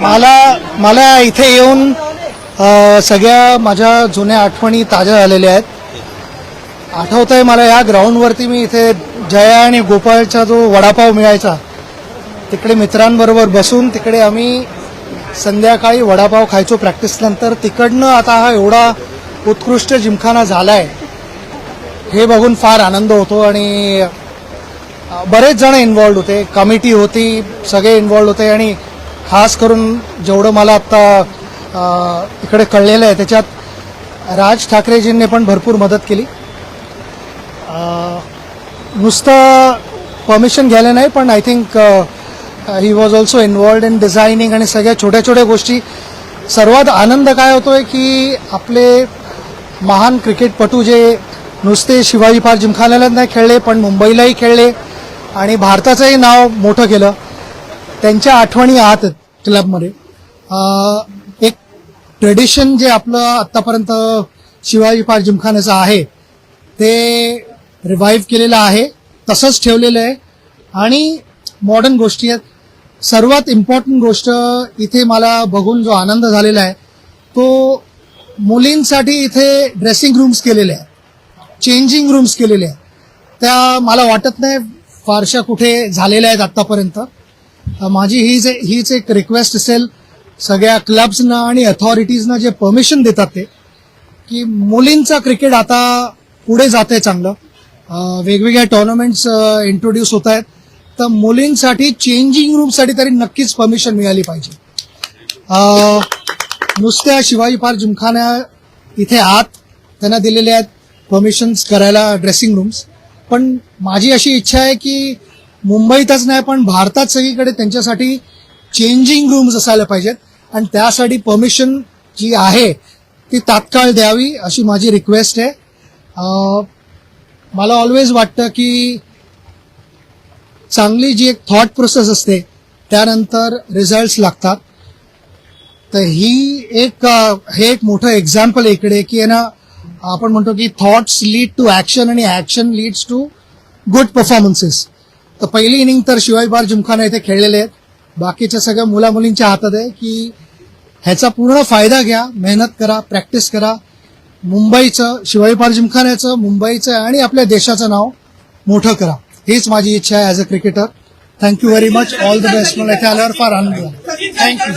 मला इथे येऊन सगळ्या माझ्या जुन्या आठवणी ताज्या झालेल्या आहेत. आठवतंय मला या ग्राउंडवरती मी इथे जया आणि गोपाळचा जो वडापाव मिळायचा तिकडे मित्रांबरोबर बसून तिकडे आम्ही संध्याकाळी वडापाव खायचो प्रॅक्टिस नंतर. तिकडनं आता हा एवढा उत्कृष्ट जिमखाना झालाय हे बघून फार आनंद होतो. आणि बरेच जण इन्व्हॉल्ड होते, कमिटी होती, सगळे इन्व्हॉल्ड होते. आणि खास करून जेवढं मला आत्ता इकडे कळलेलं आहे त्याच्यात राज ठाकरेजींनी पण भरपूर मदत केली. नुसतं परमिशन घ्यायला नाही पण I think he was also involved in designing आणि सगळ्या छोट्या छोट्या गोष्टी. सर्वात आनंद काय होतोय की आपले महान क्रिकेटपटू जे नुसते शिवाजी पार्क जिमखान्याला नाही खेळले पण मुंबईलाही खेळले आणि भारताचंही नाव मोठं केलं, त्यांच्या आठवणी आहात क्लबमध्ये. एक ट्रेडिशन जे आपलं आत्तापर्यंत शिवाजी पार्क जिमखान्याचं आहे ते रिवाईव्ह केलेलं आहे, तसंच ठेवलेलं आहे. आणि मॉडर्न गोष्टी आहेत. सर्वात इम्पॉर्टंट गोष्ट इथे मला बघून जो आनंद झालेला आहे तो मुलींसाठी इथे ड्रेसिंग रूम्स केलेले आहेत, चेंजिंग रूम्स केलेले आहेत. त्या मला वाटत नाही फारशा कुठे झालेल्या आहेत आत्तापर्यंत. माझी हीच एक रिक्वेस्ट असेल सगळ्या क्लब्सना आणि अथॉरिटीजना जे परमिशन देतात ते, की मुलींचा क्रिकेट आता पुढे जाते चांगलं. वेगवेगळ्या टुर्नामेंट्स इंट्रोड्यूस होत आहेत, तर मुलींसाठी चेंजिंग रूमसाठी तरी नक्कीच परमिशन मिळाली पाहिजे. नुसत्या शिवाजी पार्क जिमखान्या इथे आत त्यांना दिलेले आहेत परमिशन्स करायला ड्रेसिंग रूम्स, पण माझी अशी इच्छा आहे की मुंबईतच नाही पण भारतात सगळीकडे त्यांच्यासाठी चेंजिंग रूम्स असायला पाहिजेत आणि त्यासाठी परमिशन जी आहे ती तात्काळ द्यावी अशी माझी रिक्वेस्ट आहे. मला ऑलवेज वाटतं की चांगली जी एक थॉट प्रोसेस असते त्यानंतर रिझल्ट्स लागतात. तर हे एक मोठं एक्झाम्पल इकडे की आहे ना, आपण म्हणतो की थॉट्स लीड टू ऍक्शन आणि action leads to good performances. तर पहिली इनिंग तर शिवाजी पार्क जिमखाना इथे खेळलेले आहेत. बाकीच्या सगळ्या मुलामुलींच्या हातात आहे की ह्याचा पूर्ण फायदा घ्या, मेहनत करा, प्रॅक्टिस करा. मुंबईचं, शिवाजी पार्क जिमखान्याचं, मुंबईचं आणि आपल्या देशाचं नाव मोठं करा. हीच माझी इच्छा आहे as a cricketer. Thank you very much. All the best. मला इथे आल्यावर फार आनंद झाला. थँक्यू.